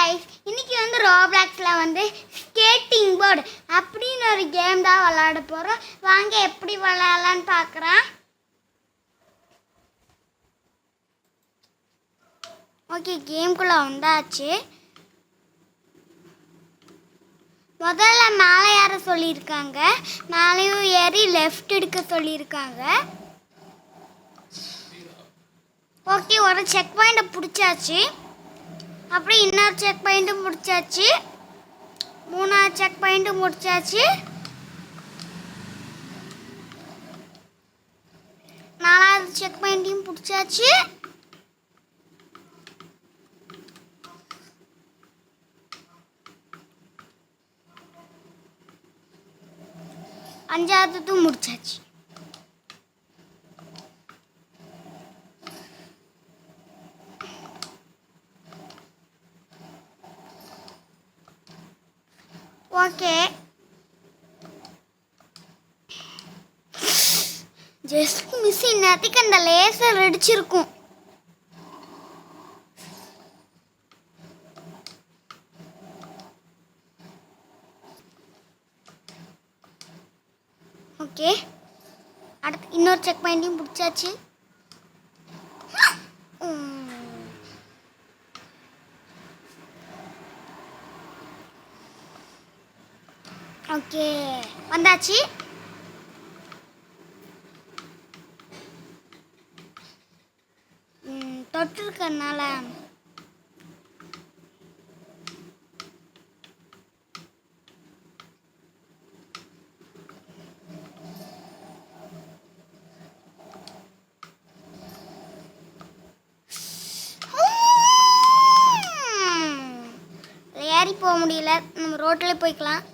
Guys, இன்னைக்கு வந்து ரோப்ளாக்ஸில் வந்து ஸ்கேட்டிங் போர்டு அப்படின்னு ஒரு கேம் தான் விளையாட போகிறோம். வாங்க எப்படி விளையாடலான்னு பார்க்குறேன். ஓகே, கேம்குள்ளே வந்தாச்சு. முதல்ல மேலே ஏற சொல்லியிருக்காங்க, மேலேயும் ஏறி லெஃப்ட் எடுக்க சொல்லியிருக்காங்க. ஓகே, ஒரு செக் பாயிண்ட்டை பிடிச்சாச்சு. அப்புறம் இன்னொரு செக் பாயிண்ட்டும் முடிச்சாச்சு. மூணாவது செக் பாயிண்ட்டும் முடிச்சாச்சு. நாலாவது செக் பாயிண்ட்டையும் பிடிச்சாச்சு. அஞ்சாவதும் முடிச்சாச்சு. Okay, just miss. இன்னத்துக்கு அந்த லேசர் அடிச்சிருக்கும். ஓகே, அடுத்து இன்னொரு செக் பாயிண்ட்டையும் பிடிச்சாச்சு. ஓகே, வந்தாச்சு. தொட்டிருக்கனால ஏறி போக முடியல. நம்ம ரோட்டில் போய்க்கலாம்.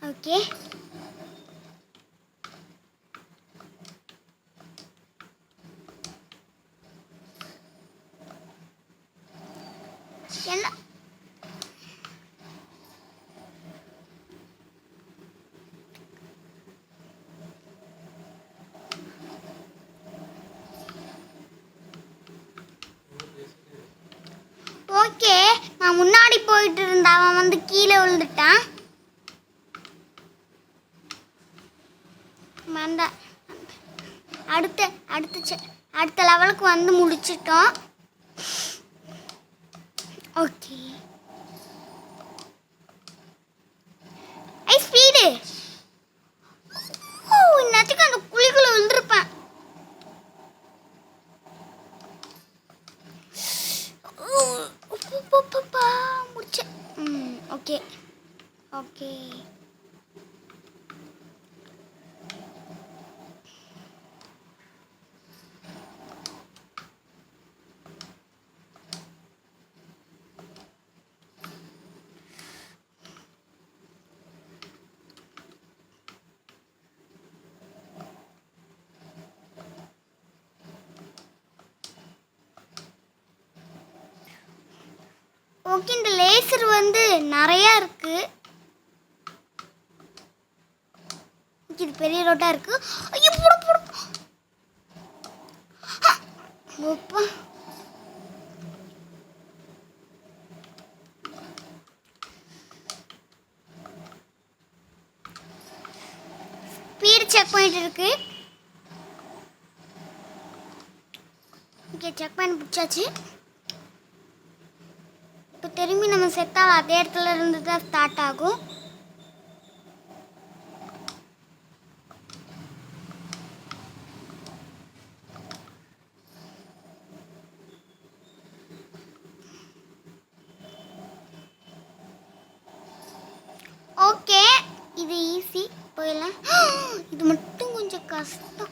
ஓகே, என்ன ஓகே, நான் முன்னாடி போயிட்டு இருந்த அவன் வந்து கீழே விழுந்துட்டான். அடுத்த லெவலுக்கு வந்து முடிச்சிட்டோம். Okay, speed. இன்னத்துக்கு அந்த குழிக்குள்ள விழுந்திருப்பேன். முடிச்சேன். Okay okay, okay. இந்த லேசர் வந்து நிறையா இருக்கு. இது பெரிய ரோட்டா இருக்கு. ஐயோ, போடு போடு. ஓப்பா, ஸ்பீடு செக் பாயிண்ட் இருக்கு. ஓகே, செக் பாயிண்ட் பிடிச்சாச்சு. இப்போ திரும்பி நம்ம செத்தால் அதே இடத்துல இருந்து தான் ஸ்டார்ட் ஆகும். ஓகே, இது ஈஸி, போயிடலாம். இது மட்டும் கொஞ்சம் கஷ்டம்.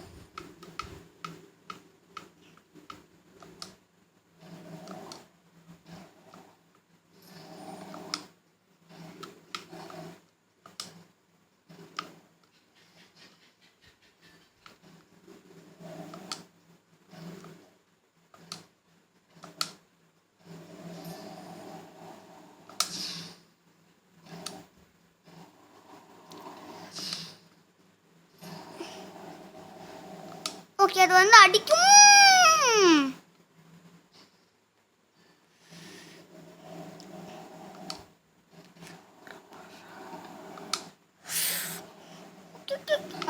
ஓகே, அது வந்து அடிக்கும்.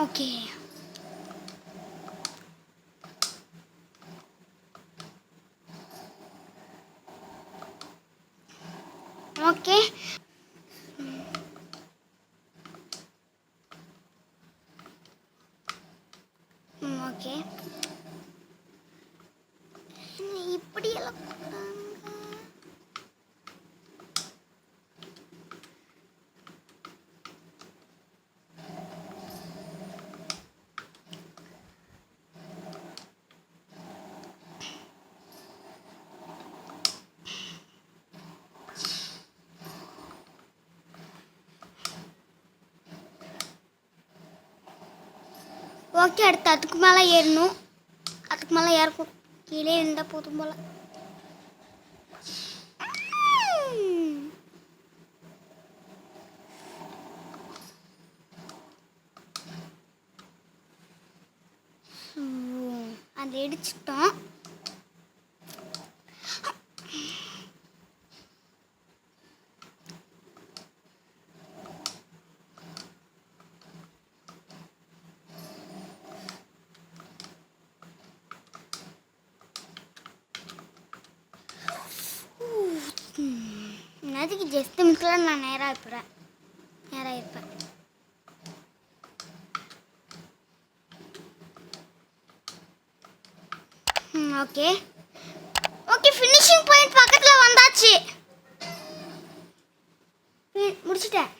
Okay, okay, okay. இப்படியெல்லாம் ஓகே. அடுத்து அதுக்கு மேலே ஏறணும். அதுக்கு மேலே ஏறக்கும். கீழே இருந்தால் போதும் போல. அதை இடிச்சிட்டோம். அதுக்கு ஜஸ்ட் மிஸ்ஸில் நான் நேராக இருப்பேன். Okay, okay. ஃபினிஷிங் பாயிண்ட் பக்கத்தில் வந்தாச்சு. முடிச்சிட்டேன்.